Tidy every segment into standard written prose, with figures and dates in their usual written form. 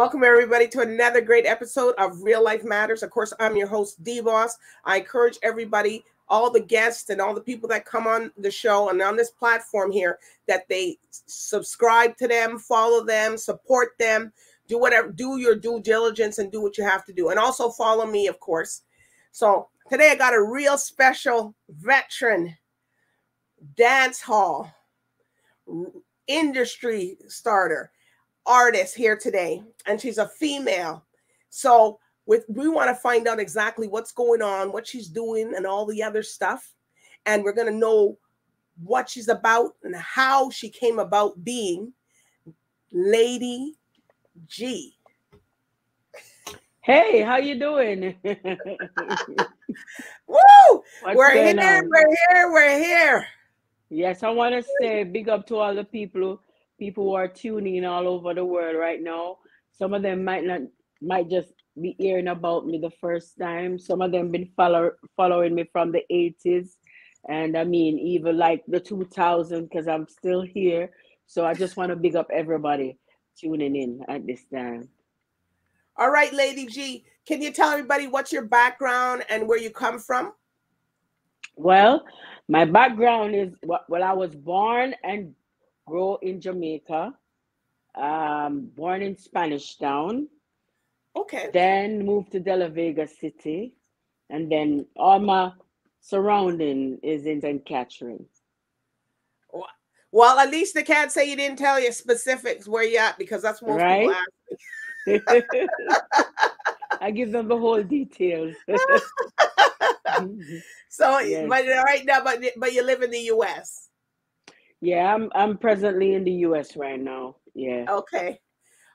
Welcome, everybody, to another great episode of Real Life Matters. Of course, I'm your host, DBoss. I encourage everybody, all the guests and all the people that come on the show and on this platform here, that they subscribe to them, follow them, support them, do whatever, do your due diligence and do what you have to do. And also follow me, of course. So today I got a real special veteran dancehall industry starter artist here today, and she's a female. So we want to find out exactly what's going on, what she's doing, and all the other stuff. And we're going to know what she's about and how she came about being Lady G. Hey, how you doing? Woo! We're here. Yes, I want to say big up to all the people who are tuning in all over the world right now. Some of them might just be hearing about me the first time. Some of them been following me from the 80s, and I mean even like the 2000s, because I'm still here. So I just want to big up everybody tuning in at this time. All right, Lady G, can you tell everybody what's your background and where you come from? Well, my background is, well, I was born and grew in Jamaica, born in Spanish Town. Okay. Then moved to De La Vega City, and then all my surrounding is in St. Catherine. Well, at least they can't say you didn't tell you specifics where you at, because that's most people ask me. I give them the whole details. So, yes. But right now, but you live in the U.S. Yeah, I'm presently in the U.S. right now. Yeah. Okay.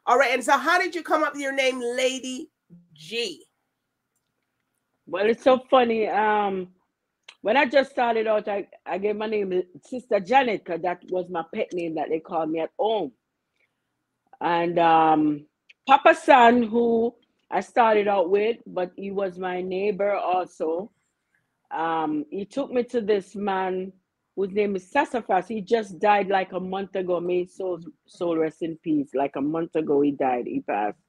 All right. And so how did you come up with your name, Lady G? Well, it's so funny. When I just started out, I gave my name Sister Janet, because that was my pet name that they called me at home. And Papa San, who I started out with, but he was my neighbor also. He took me to this man whose name is Sassafras. He just died like a month ago. May his soul rest in peace. Like a month ago, he died. He passed.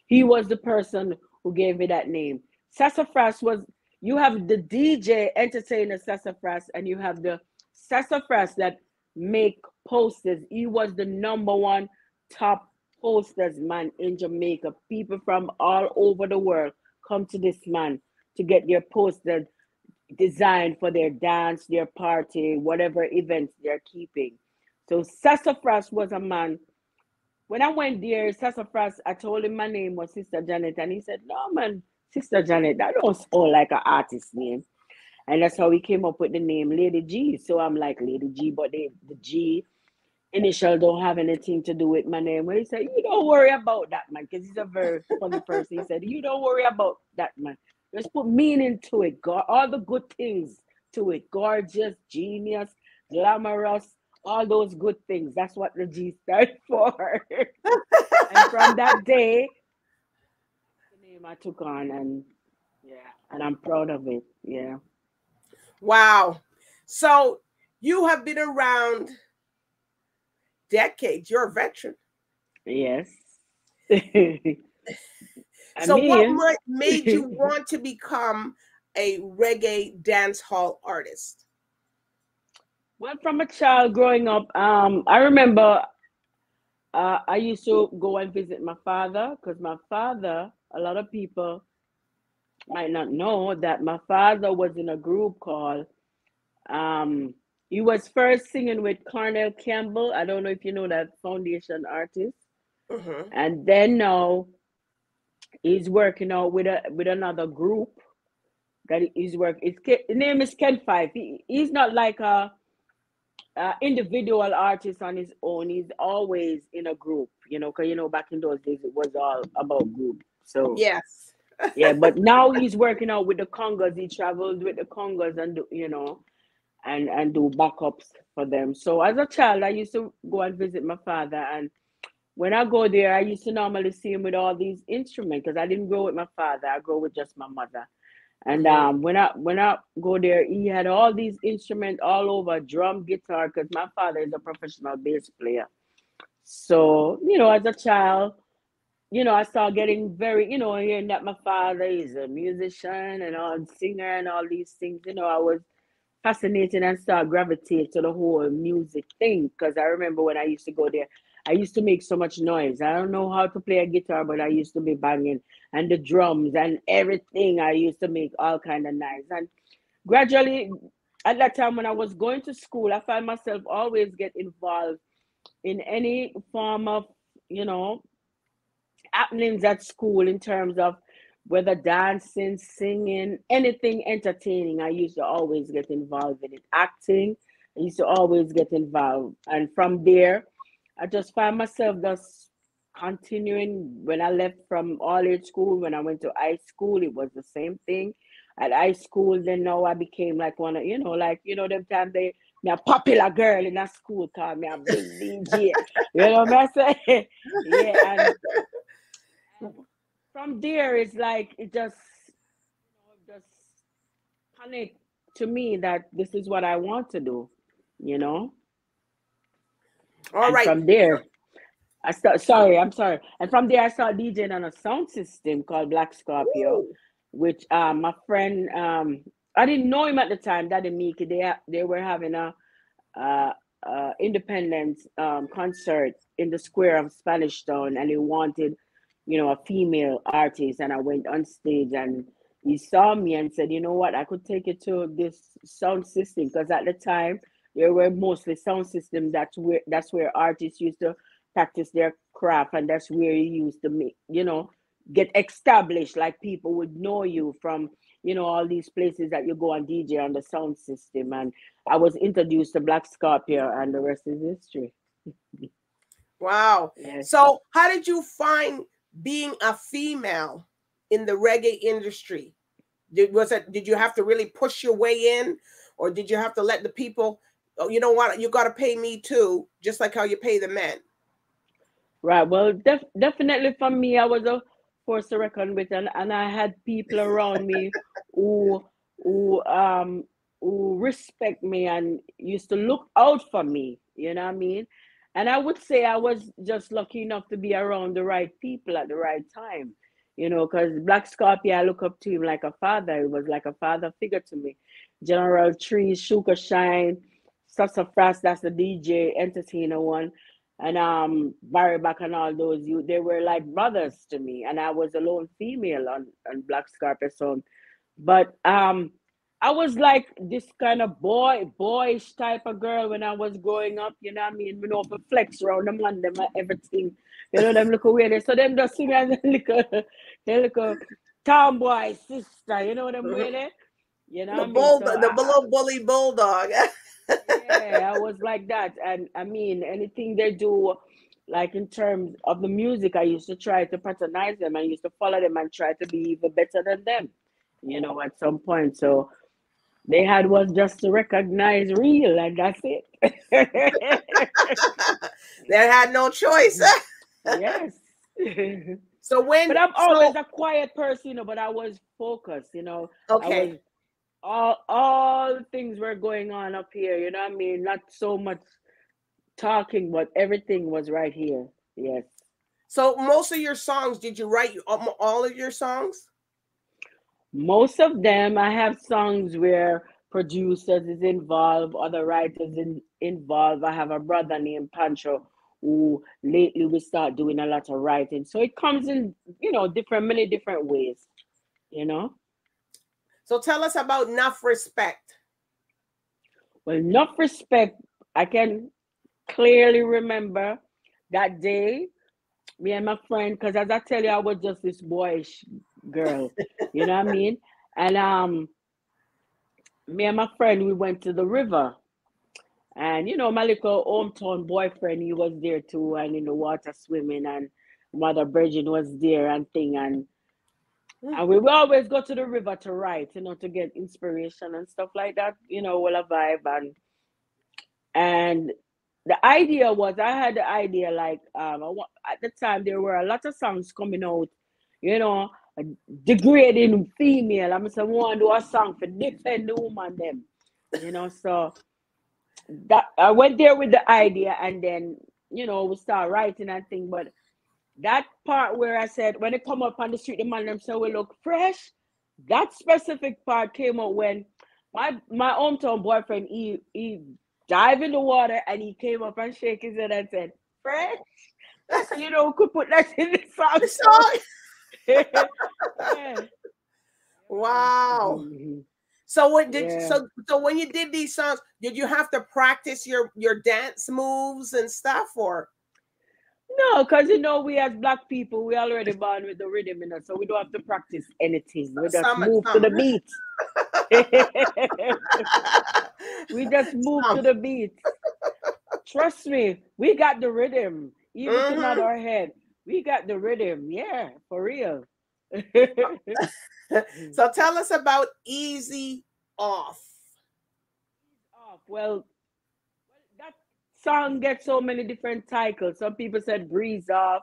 He was the person who gave me that name. Sassafras was, you have the DJ entertainer Sassafras, and you have the Sassafras that make posters. He was the #1 top posters man in Jamaica. People from all over the world come to this man to get their posters designed for their dance, their party, whatever events they're keeping. So Sassafras was a man. When I went there, Sassafras, I told him my name was Sister Janet, and he said, "No, man, Sister Janet, that don't sound like an artist name." And that's how we came up with the name Lady G. So I'm like, Lady G, but the G initial don't have anything to do with my name. Well, he said, "You don't worry about that, man," because he's a very funny person. He said, "You don't worry about that, man. Let's put meaning to it, all the good things to it. Gorgeous, genius, glamorous, all those good things. That's what the G stands for." And from that day, the name I took on, and I'm proud of it. Yeah. Wow. So you have been around decades. You're a veteran. Yes. So what made you want to become a reggae dancehall artist? Well, from a child growing up, I remember I used to go and visit my father, because my father, a lot of people might not know that my father was in a group called, he was first singing with Cornell Campbell. I don't know if you know that foundation artist. Mm-hmm. And then now he's working out with another group that he's working. His name is Ken Fibe. He's not like a individual artist on his own. He's always in a group, because back in those days it was all about group. So yes. Yeah, but now he's working out with the Congos. He travels with the Congos and and do backups for them. So as a child, I used to go and visit my father, and when I go there, I used to normally see him with all these instruments, because I didn't grow with my father. I grew with just my mother. And when I go there, he had all these instruments all over, drum, guitar, because my father is a professional bass player. So, as a child, you know, I started getting very, you know, hearing that my father is a musician and all singer and all these things, you know, I was fascinated and started gravitating to the whole music thing. Because I remember when I used to go there, I used to make so much noise. I don't know how to play a guitar, but I used to be banging, and the drums and everything. I used to make all kind of noise. And gradually, at that time when I was going to school, I found myself always get involved in any form of, you know, happenings at school, in terms of whether dancing, singing, anything entertaining. I used to always get involved in it. Acting, I used to always get involved. And from there, I just found myself just continuing. When I left from all age school, when I went to high school, it was the same thing. At high school, then now I became like one of, you know, like, you know, them time they, me a popular girl in a school called me a big DJ. You know what I'm saying? Yeah, and from there, it's like it just, you know, just connect to me that this is what I want to do, you know. All And right. from there, I start. Sorry, I'm sorry. And from there, I started DJing on a sound system called Black Scorpio, Ooh. which my friend, I didn't know him at the time. Daddy Miki, they were having a uh, independent concert in the square of Spanish Town, and he wanted, you know, a female artist. And I went on stage, and he saw me and said, you know what, I could take you to this sound system, because at the time there were mostly sound system. That's where artists used to practice their craft, and that's where you used to make, you know, get established. Like people would know you from, you know, all these places that you go and DJ on the sound system. And I was introduced to Black Scorpio, and the rest is history. Wow. Yes. So, how did you find being a female in the reggae industry? Did you have to really push your way in, or did you have to let the people, oh, you know what, you got to pay me too, just like how you pay the men? Right. Well, definitely for me, I was a force to reckon with, and I had people around me who who um who respect me and used to look out for me. You know what I mean? And I would say I was just lucky enough to be around the right people at the right time. You know, because Black Scorpio, I look up to him like a father. He was like a father figure to me. General Trees, Shuka Shine, Sasa Frost, that's the DJ entertainer one, and Barry Back and all those, you they were like brothers to me, and I was a lone female on Black Scarpet Sound. But I was like this kind of boyish type of girl when I was growing up, you know what I mean? You know, for flex around them and them and everything. You know, them look weird. So them just see me as a little tomboy sister, you know them weird. You know what I mean? So The little bully bulldog. yeah, I was like that. And I mean, anything they do, like in terms of the music, I used to try to patronize them. I used to follow them and try to be even better than them, you know, at some point. So they had was just to recognize real, and that's it. They had no choice. Yes. So when, But I'm always so a quiet person, you know, but I was focused, you know. I okay. was all things were going on up here, you know what I mean? Not so much talking, but everything was right here. Yes. So most of your songs, did you write all of your songs? Most of them, I have songs where producers is involved, other writers involved. I have a brother named Pancho who lately we start doing a lot of writing. So it comes in, you know, many different ways, you know. So tell us about Enough Respect. Well, enough respect. I can clearly remember that day, me and my friend, because as I tell you, I was just this boyish girl, you know what I mean? And me and my friend, we went to the river. And you know, my little hometown boyfriend, he was there too, and in the water swimming, and Mother Virgin was there and thing, and we will always go to the river to write, you know, to get inspiration and stuff like that, you know, all a vibe. And the idea was, I had the idea like at the time there were a lot of songs coming out, you know, degrading female. I'm saying, want to do a song for defend the woman them, you know. So that I went there with the idea, and then, you know, we start writing and thing. But that part where I said, when they come up on the street, the man them say, we look fresh. That specific part came out when my hometown boyfriend, he dive in the water and he came up and shake his head and said, fresh. That's how you know we could put that in the song. The song. Yeah. Wow. Mm-hmm. So what did Yeah. so when you did these songs, did you have to practice your dance moves and stuff, or? No, because you know we as black people, we already born with the rhythm in us, so we don't have to practice anything. We just move to the beat. We just move to the beat. Trust me, we got the rhythm. Even to nod our head, we got the rhythm. Yeah, for real. So tell us about Easy Off. Well, that song gets so many different titles. Some people said breeze off.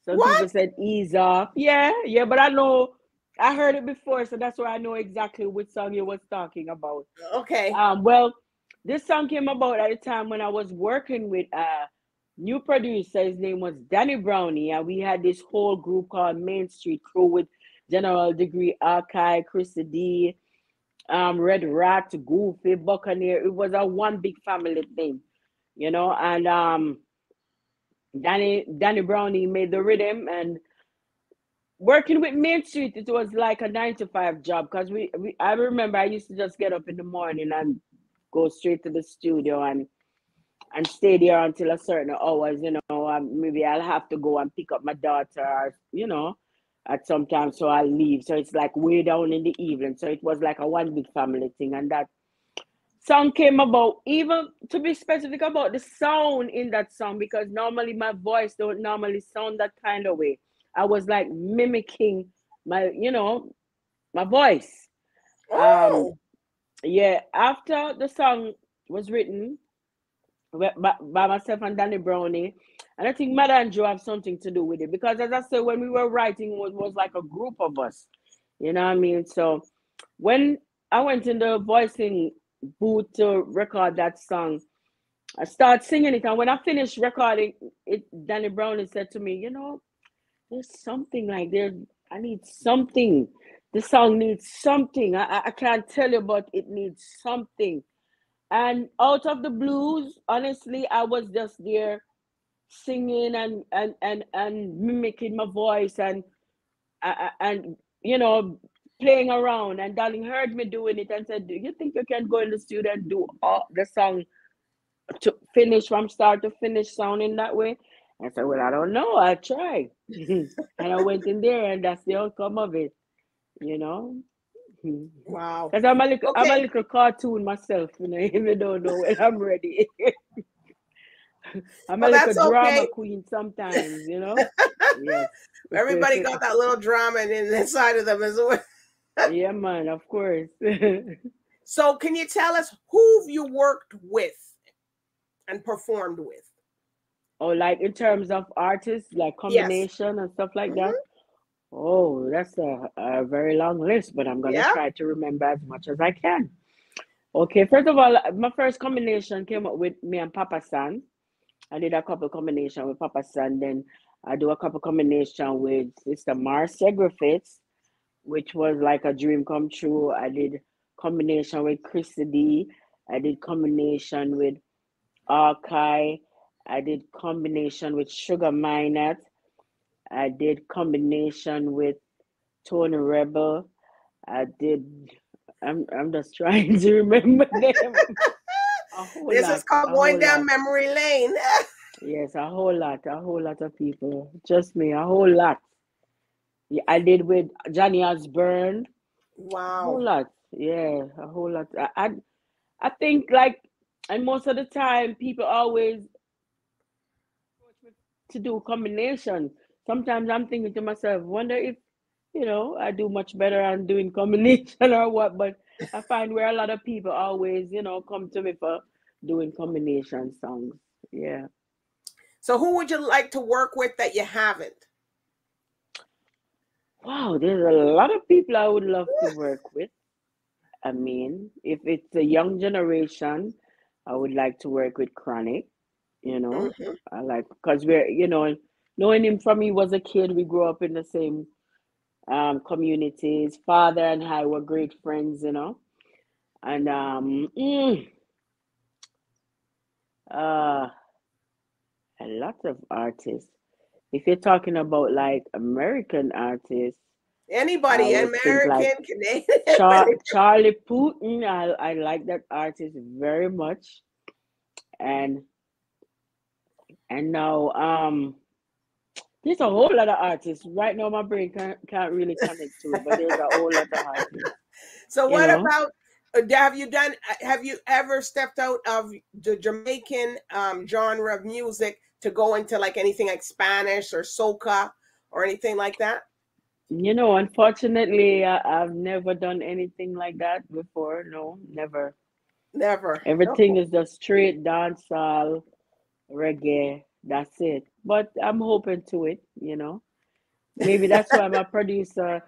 Some people said ease off. Yeah, but I know I heard it before, so that's why I know exactly which song you was talking about. Okay. Well, this song came about at a time when I was working with a new producer. His name was Danny Brownie, and we had this whole group called Main Street Crew with General Degree, Archive, Chrissy D, Red Rat, Goofy, Buccaneer. It was a one big family thing, you know. And Danny Brownie made the rhythm, and working with Main Street, it was like a 9 to 5 job because I remember I used to just get up in the morning and go straight to the studio and stay there until a certain hours, you know. Maybe I'll have to go and pick up my daughter, you know, at some time, so I'll leave. So it's like way down in the evening. So it was like a one big family thing. And that song came about, even to be specific about the sound in that song, because normally my voice don't normally sound that kind of way. I was like mimicking my, you know, my voice. Oh. Yeah, after the song was written by myself and Danny Brownie, and I think Mother and Joe have something to do with it, because as I said, when we were writing, it was like a group of us, you know what I mean? So when I went in the voicing booth to record that song, I started singing it, and when I finished recording it, Danny Brownie said to me, you know, there's something like I need something. The song needs something. I can't tell you, but it needs something. And out of the blues, honestly, I was just there singing and mimicking my voice and you know, playing around. And Darling heard me doing it and said, "Do you think you can go in the studio and do all the song to finish from start to finish sounding that way?" I said, "Well, I don't know. I'll try." And I went in there, and that's the outcome of it, you know. Wow. Because I'm a little cartoon myself, you know, even don't know when I'm ready. I'm a little drama queen sometimes, you know. Yes. Everybody got that little drama inside of them as well. Yeah, man, of course. So can you tell us who you worked with and performed with? Oh, like in terms of artists, like combination and stuff like that? Oh, that's a very long list, but I'm going to try to remember as much as I can. Okay, first of all, my first combination came up with me and Papa San. I did a couple combination with Papa San. Then I do a couple combination with Sister Marcia Griffiths, which was like a dream come true. I did combination with Chrissy D. I did combination with Arkai. I did combination with Sugar Minot. I did combination with Tony Rebel. I'm just trying to remember them. This is called going down memory lane. Yes, a whole lot of people. Just me, a whole lot. Yeah, I did with Johnny Osborne. Wow. A whole lot. Yeah, a whole lot. I think like, and most of the time people always to do combination. Sometimes I'm thinking to myself, wonder if, you know, I do much better on doing combination or what, but I find where a lot of people always, you know, come to me for doing combination songs. Yeah. So who would you like to work with that you haven't? Wow, there's a lot of people I would love to work with. I mean, if it's a young generation, I would like to work with Chronic, you know. I like, because we're, you know, knowing him from he was a kid. We grew up in the same communities. Father and I were great friends, you know. And a lot of artists. If you're talking about like American artists, I Anybody, would think like American, Canadian. Charlie Putin. I like that artist very much. And now there's a whole lot of artists. Right now my brain can't really connect to it, but there's a whole lot of artists. So what about have you ever stepped out of the Jamaican genre of music to go into like anything like Spanish or soca or anything like that? You know, unfortunately, I've never done anything like that before. No, never. Never. Everything is just straight dancehall, reggae. That's it. But I'm hoping to it, you know. Maybe that's why my producer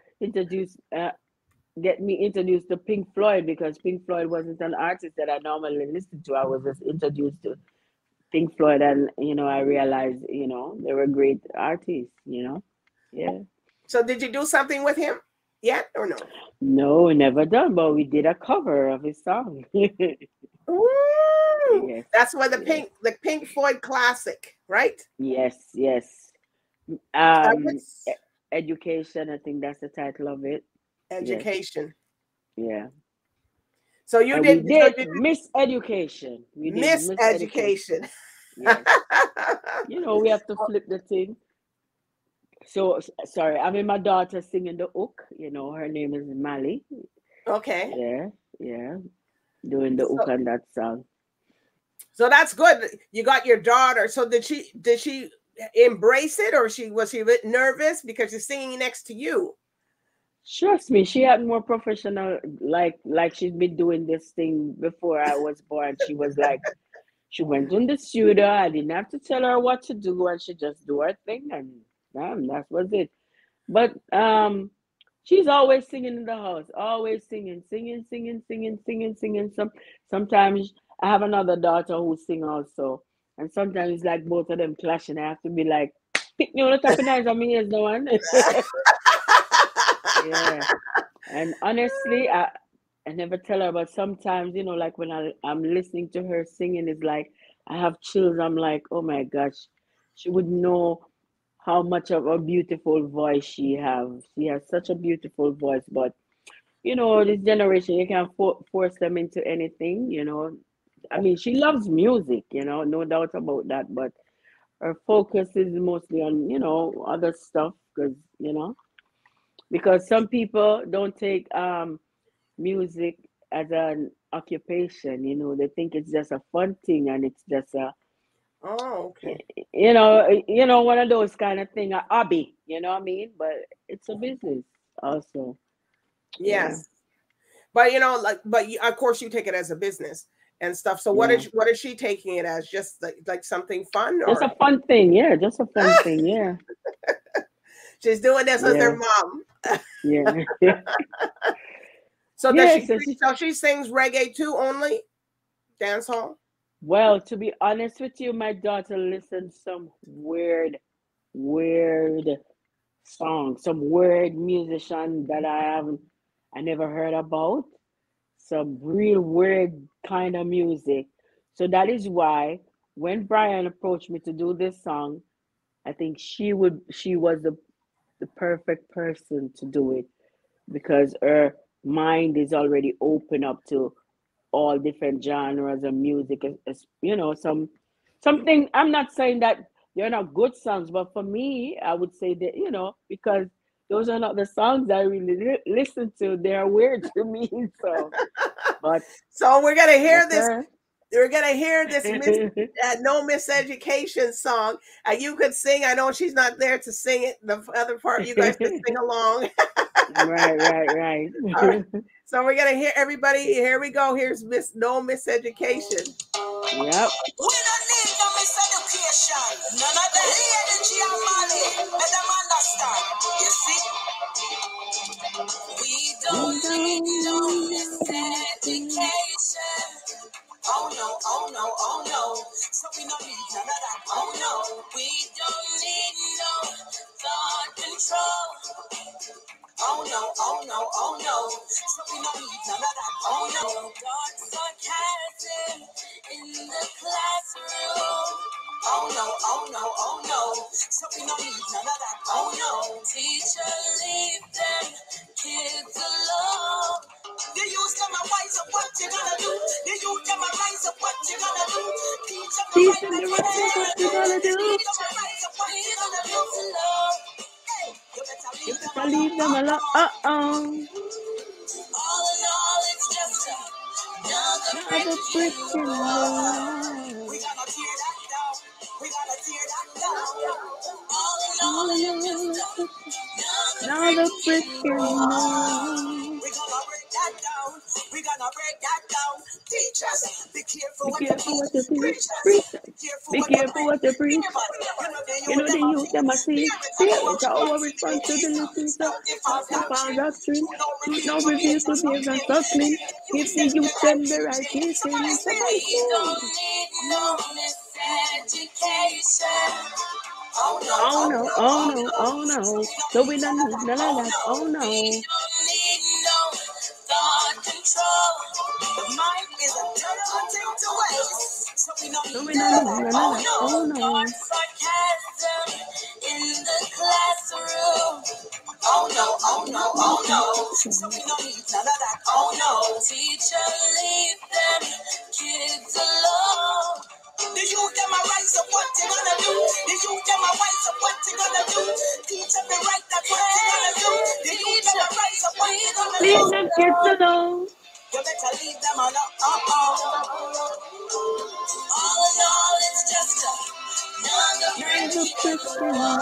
get me introduced to Pink Floyd, because Pink Floyd wasn't an artist that I normally listen to. I was just introduced to Pink Floyd, and you know, I realized, you know, they were great artists, you know. Yeah. So did you do something with him yet or no? No, never done, but we did a cover of his song. Ooh, Yes, that's why the yes. Pink Floyd classic, right? Yes, yes. What's Education, I think that's the title of it. Yes, education? yeah. So you And we did. So did you Miss Education. We did Miss Miss Education. Education. Yes. You know, we have to flip the thing. So sorry, I mean my daughter singing the hook. You know, her name is Mali. Okay. Yeah, yeah, doing the hook on that song. So that's good. You got your daughter. So did she embrace it, or was she a bit nervous because she's singing next to you? Trust me, she had more professional, like she's been doing this thing before I was born. She was like, she went in the studio. I didn't have to tell her what to do, and she just do her thing, and that was it. But she's always singing in the house, always singing, singing, singing, singing, singing, singing. Sometimes I have another daughter who sing also, and sometimes like both of them clashing. I have to be like, pick me on the top of eyes on me, is the one. Yeah. And honestly, I never tell her, but sometimes, you know, like when I'm listening to her singing, it's like I have chills. I'm like, oh my gosh, she would know how much of a beautiful voice she has. She has such a beautiful voice, but you know, this generation, you can't force them into anything, you know. I mean, she loves music, you know, no doubt about that, but her focus is mostly on, you know, other stuff, because some people don't take music as an occupation, you know. They think it's just a fun thing, and it's just a Okay. you know, one of those kind of thing, a hobby, you know what I mean? But it's a business also. Yeah. Yes. But you know, of course you take it as a business and stuff. So Yeah. what is she taking it as? Just like something fun, Just a or fun thing, yeah. Just a fun thing, yeah. she's doing this with her Yeah. mom? Yeah. So Yeah, so she sings reggae too, only dancehall? well, to be honest with you, my daughter listens some weird songs, some weird musician that I never heard about. Some real weird kind of music. So that is why when Brian approached me to do this song, I think she was the perfect person to do it, because her mind is already open up to all different genres of music. You know, something, I'm not saying that they're not good songs, but for me, I would say that, you know, because those are not the songs I really listen to. They're weird to me. But So we're gonna hear that's this. her. We're gonna hear this no miseducation song. You could sing. I know she's not there to sing it. The other part, you guys can sing along. Right. All right. So we're gonna hear everybody. Here we go. Here's No Miseducation. Yep. We don't need no miseducation. None of the LADYG and Mali. Let them understand. You see? We don't need no miseducation. Oh no, oh no, oh no. So we don't need none of that. Oh no. We don't need So we don't need none of that. Oh no. Dark sarcasm in the classroom. Oh no, oh no, oh no. So we don't need none of that. Oh no. Teacher, leave them kids alone. You use them a wise up, what you gonna do? You use them a rise up, what you gonna do? Teach them the Teach right them the that's right thing, what what you you gonna gonna do. do? Teach them a rise up, what you gonna do? Hey, you better You leave them better leave them alone. alone. All in all, it's just Another brick in the wall. we gotta tear that down. We gotta tear that down. All in All all, in it's all, just it's just another another brick brick in the in the wall. wall. We gonna break that down. We gonna break that down. Teachers, be careful Be what you careful teach. what you teach. Preachers, Preachers, be careful be what you careful preach. what you preach. Anybody, you know they You use know them they as use them as seed. parents Parents are are our our responsibility. responsibility. So Stop the false stop the false doctrine. doctrine. Truth now Truth reveal now to reveal babes to and babes and suckling. suckling. Give Give the the youth youth the right them the right teaching. Somebody teaching. say Somebody we don't say, need no miseducation. Oh no, oh oh no, no, oh oh no, no. oh So no. we don't So need we none don't of need that. none of Oh that. no. Oh We no. don't need no thought control. The mind is a terrible thing to waste. So we don't So need we none don't of need that. none of Oh that. no. Oh Dark no. sarcasm in the classroom. Oh no, oh no, oh no. So we don't need none of that. Oh no. Teacher, leave them kids alone. The youth them a rise up, what you gonna do? The youth them a rise up, what you gonna do? Teach them the right, that's what you gonna do. The youth them a rise up, what you gonna do? Leave them kids alone. You better leave them alone. All in all, it's just another brick Another in brick the in the wall.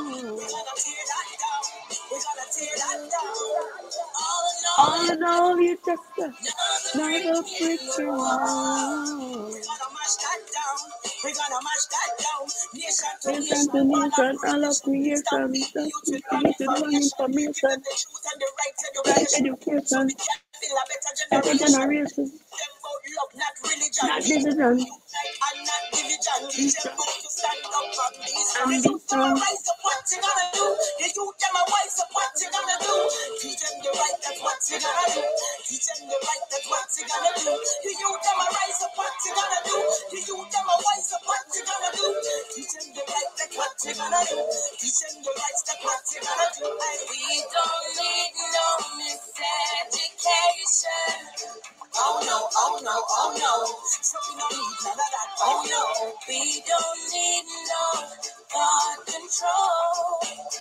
We wall. gotta tear that down. We gotta tear that down. All in all, All it's in all, you just another brick another in brick the in the wall. We wall. gotta mash that down. We gotta mash that down. Nation to Nation nation, to all of nation, all of creation. Stop creation. feeding the Stop youth with teaching wrong you the wrong information. Give them information. the truth and the right Right education, so we education. can build a better Better generation. generation. Them about love, not religion. Not Teach them division. unite and not division. Teach them Vision. both to stand up and be strong. The And be youth them a strong. rise up, what you gonna do? The youth them a wise up, what you gonna do? Teach them the right, that's what you gonna do. Teach them the right, that's what you gonna do. The youth them a rise up, what you gonna do? The youth them a wise up, what you gonna do? Teach them the right, that's what you gonna do. Teach them the right, that's what you gonna do. And we don't need no miseducation. Oh no, oh no, oh no. So we don't need none of that. Oh no. We don't need no thought control.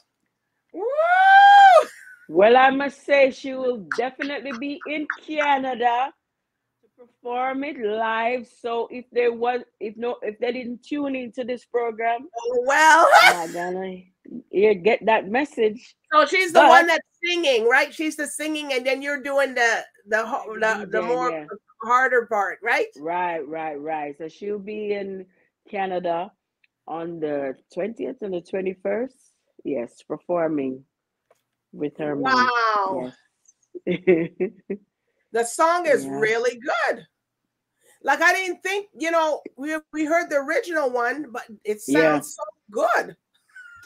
Woo! Well, I must say she will definitely be in Canada to perform it live. So if they didn't tune into this program, Well, they're not gonna get that message. so she's the one But that's singing, right? She's the singing, and then you're doing the DJ, more yeah. harder part, right? Right. So she'll be in Canada on the 20th and the 21st. Yes, performing with her mom. Wow. Yes. The song is Yeah. really good. Like I didn't think, we heard the original one, but it sounds so good.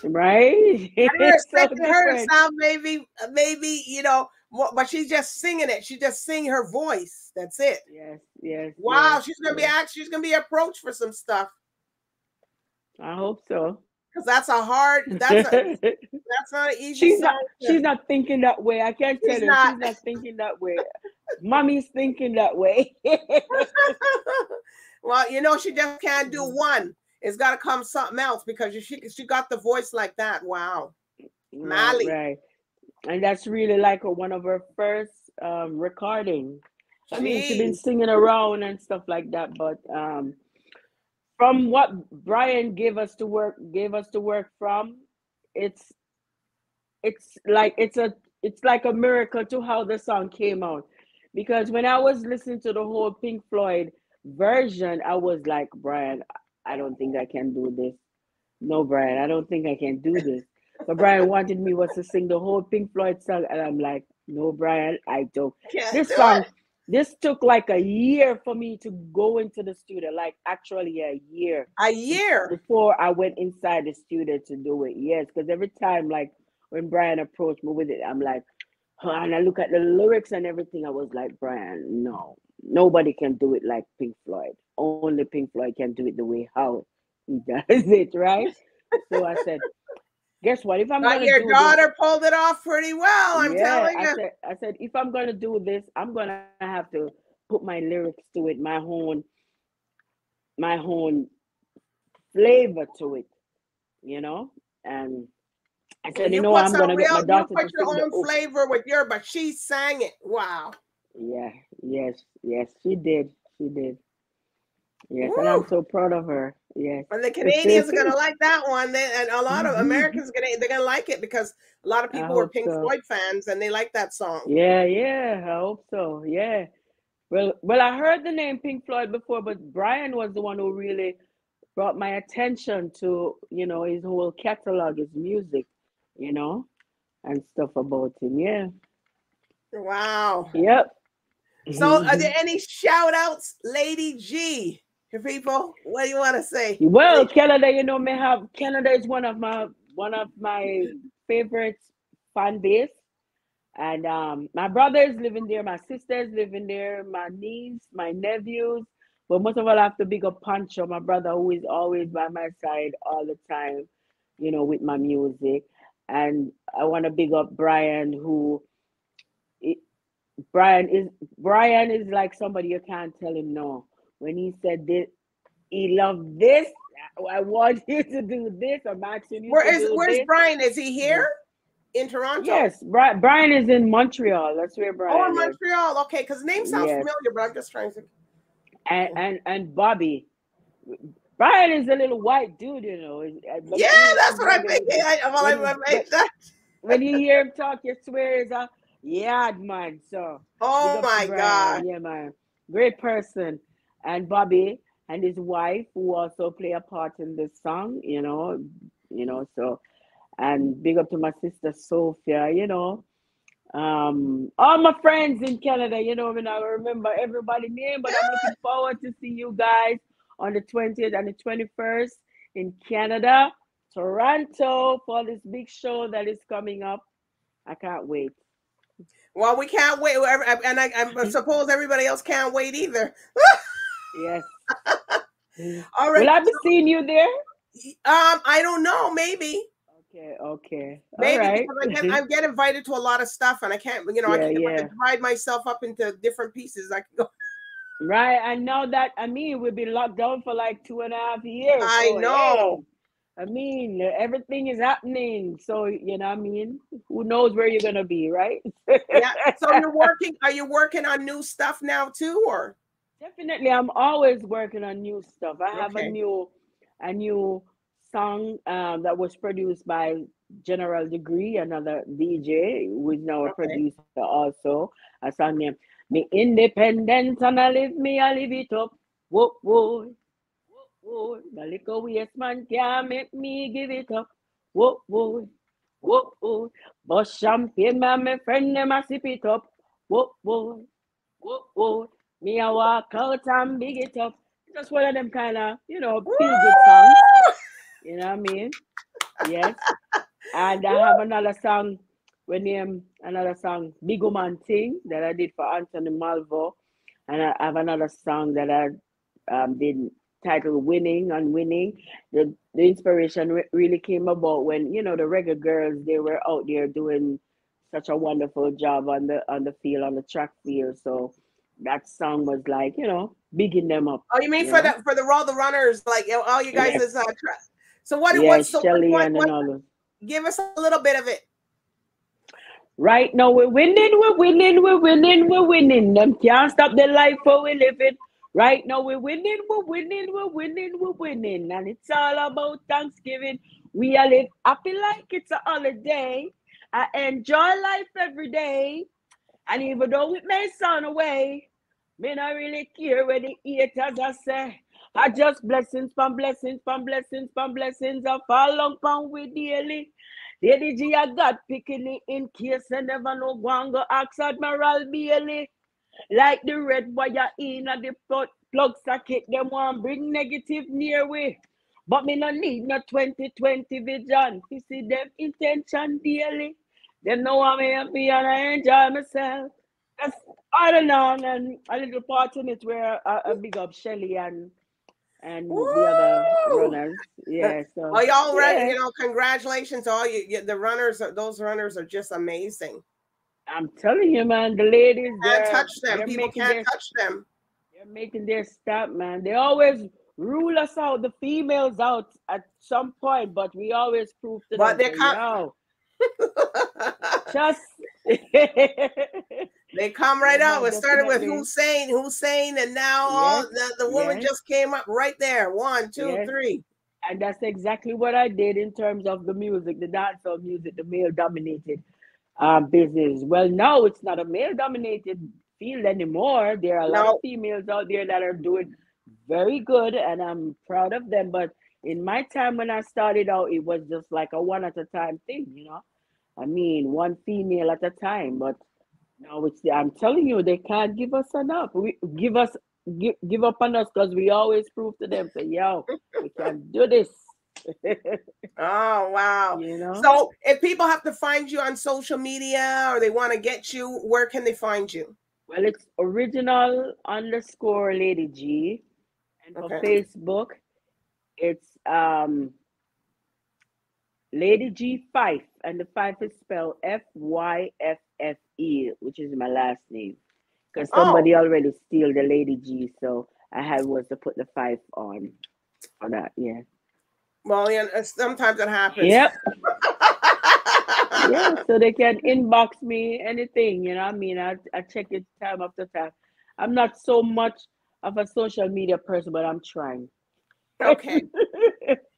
Right? I never It's so expected her to different. sound maybe, but she's just singing it. She just sing her voice. That's it. Yes. Wow, yes, she's gonna yes. she's gonna be approached for some stuff. I hope so. Because that's not an easy song. She's not thinking that way. I can't tell you. She's not thinking that way. Mommy's thinking that way. Well, she just can't do one. It's got to come something else because she got the voice like that. Wow. Mali. Right. And that's really like one of her first recording. I mean, she's been singing around and stuff like that, but from what Brian gave us to work from, it's like a miracle to how the song came out. Because when I was listening to the whole Pink Floyd version, I was like, Brian, I don't think I can do this. No, Brian, I don't think I can do this. But Brian wanted me to sing the whole Pink Floyd song, and I'm like, no, Brian, I don't. This took like a year for me to go into the studio, like actually a year. A year? Before I went inside the studio to do it. Yes, because every time, like when Brian approached me with it, I'm like, And I look at the lyrics and everything. I was like, Brian, no, nobody can do it like Pink Floyd. Only Pink Floyd can do it the way how he does it, right? So I said, guess what? If I'm But gonna your do this, daughter pulled it off pretty well, I'm yeah, telling you. I said, if I'm gonna do this, I'm gonna have to put my lyrics to it, my own flavor to it, you know. And I said, you You know, put I'm some gonna get my real, you daughter put to your sing the own hook. flavor with your, but she sang it. Wow. Yeah, yes, she did. She did. Yes, and Woo. I'm so proud of her. Yes. And the Canadians are gonna like that one. And a lot of Americans they're gonna like it because a lot of I people were hope Pink so. Floyd fans and they like that song. Yeah, I hope so. Yeah. Well, I heard the name Pink Floyd before, but Brian was the one who really brought my attention to, you know, his whole catalog, his music, you know, and stuff about him. Yeah. Wow. Yep. So are there any shout outs, Lady G? To people, what do you want to say? Well, Canada, you know, Canada is one of my favorite fan base. And my brother is living there, my sister is living there, my niece, my nephews. But most of all, I have to big up Pancho, my brother, who is always by my side all the time, you know, with my music. And I want to big up Brian, Brian is like somebody you can't tell him no. When he said this, he loved this. I want you to do this. I'm asking you to do Where's this. Brian? Is he here in Toronto? Yes, Brian is in Montreal. That's where Brian Oh, in is. Montreal. Okay, because the name sounds familiar, but I'm just trying to. And Bobby. Brian is a little white dude, you know. Yeah, that's what I'm thinking. When you hear him talk, you swear he's a yard man. So oh my God. Yeah, man. Great person. And Bobby and his wife, who also play a part in this song, you know, so, and big up to my sister Sophia, you know. All my friends in Canada, you know, I mean, I remember everybody's name, but I'm looking forward to see you guys on the 20th and the 21st in Canada, Toronto, for this big show that is coming up. I can't wait. Well, we can't wait, and I suppose everybody else can't wait either. Yes. All right. Will I be seeing you there? I don't know. Maybe. Okay. Maybe all right. because I get invited to a lot of stuff, and I can't. You know, if I can divide myself up into different pieces, I can go. Right, and now that we've been locked down for like 2.5 years. I know. Hey, I mean, everything is happening. So you know, I mean, who knows where you're gonna be, right? Yeah. So you're working. Are you working on new stuff now too, or? Definitely, I'm always working on new stuff. I have a new song that was produced by General Degree, another DJ who is now a producer also. A song named "Me Independence and I live it up." Whoa, whoa, whoa. The little waste man can't make me give it up. Whoa, whoa, whoa, whoa. But champagne, my friend, them a sip it up. Whoa, whoa, whoa, whoa. Me I walk out and big it up. Just one of them kind of, you know, feel good songs. You know what I mean? Yes. And I have another song, Big Woman Thing, that I did for Anthony Malvo. And I have another song that I did titled Winning and Winning. The inspiration really came about when, you know, the reggae girls, they were out there doing such a wonderful job on the field, on the track field. So that song was like, you know, bigging them up. Oh, you mean for the runners, like all you guys is so what? Shelly and all those. Give us a little bit of it. Right now we're winning. Them can't stop the life for we living. Right now we're winning. And it's all about Thanksgiving. We are live happy like it's a holiday. I enjoy life every day. And even though it may sound away, me not really care where the haters I say. I just blessings from blessings. I fall upon we daily. LADYG, I got picking it in case I never know go and go ask Admiral Bailey. Like the red wire in at the plug socket, them want bring negative near way. But me no need no 2020 vision to see them intention daily. Them know I'm happy and I enjoy myself. That's I don't know, and a little part in it where I big up Shelly and the other Woo! runners. Yeah, so Well, y'all yeah. you know, congratulations to all you the runners. Those runners are just amazing. I'm telling you, man, the ladies Can't touch them. they're People making can't touch them. they're making their stop, man. They always rule us out, the females out at some point, but we always prove to But them, they say, come. yo, just They come right you out. know, It started with definitely. Hussein, and now all Yes, the woman yes, just came up right there. 1, 2, yes. 3. And that's exactly what I did in terms of the music, the dancehall music, the male dominated business. Well, now it's not a male dominated field anymore. There are a lot of No, females out there that are doing very good, and I'm proud of them. But in my time when I started out, it was just like a one at a time thing, you know. I mean, one female at a time. But now I'm telling you, they can't give us enough. Give up on us because we always prove to them, say, yo, we can do this. oh wow. You know. So if people have to find you on social media or they want to get you, where can they find you? Well, it's original_LADYG. And for Facebook, it's LADYG Fife, and the Fife is spelled FYFFE, which is my last name. Because somebody already steal the LADYG, so I had was to put the Fife on for that. Yeah. Well, yeah, sometimes it happens. Yep. Yeah, so they can inbox me anything, you know what I mean? I check it time after time. I'm not so much of a social media person, but I'm trying. Okay.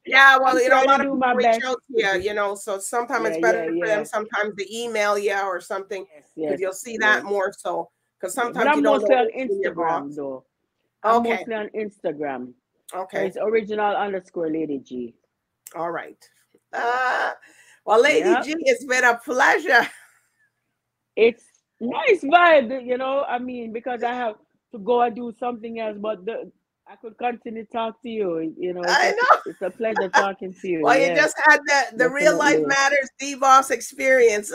Yeah, well, I'm you know, a trying lot to of do people my reach best. out to you, you know, so sometimes it's better for them sometimes to email you or something, because you'll see that more so. Because But sometimes I'm you don't know mostly on what's in your box. Instagram, though. I'm mostly on Instagram. Okay. So it's original_LADYG. All right. Well, Lady G, it's been a pleasure. It's nice vibe, you know. I mean, because I have to go and do something else, but I could continue to talk to you. You know, I know. It's a pleasure talking to you. Well, you just had the Real Life Matters DBoss experience.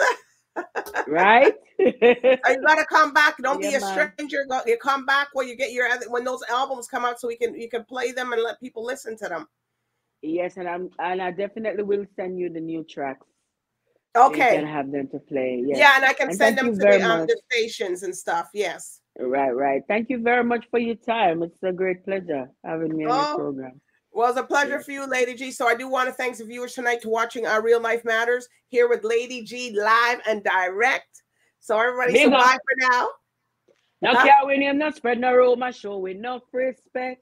Right? You gotta come back. Don't be a stranger. You come back when you get when those albums come out, so you can play them and let people listen to them. Yes, and I definitely will send you the new tracks. Okay. So you can have them to play. Yes. Yeah, and I can send them to the stations and stuff. Yes. Right. Thank you very much for your time. It's a great pleasure having me on your program. Well, it's a pleasure for you, Lady G. So I do want to thank the viewers tonight for watching our Real Life Matters here with Lady G live and direct. So everybody, so bye for now. Now, can't win him, not spread no rumor, show with no respect.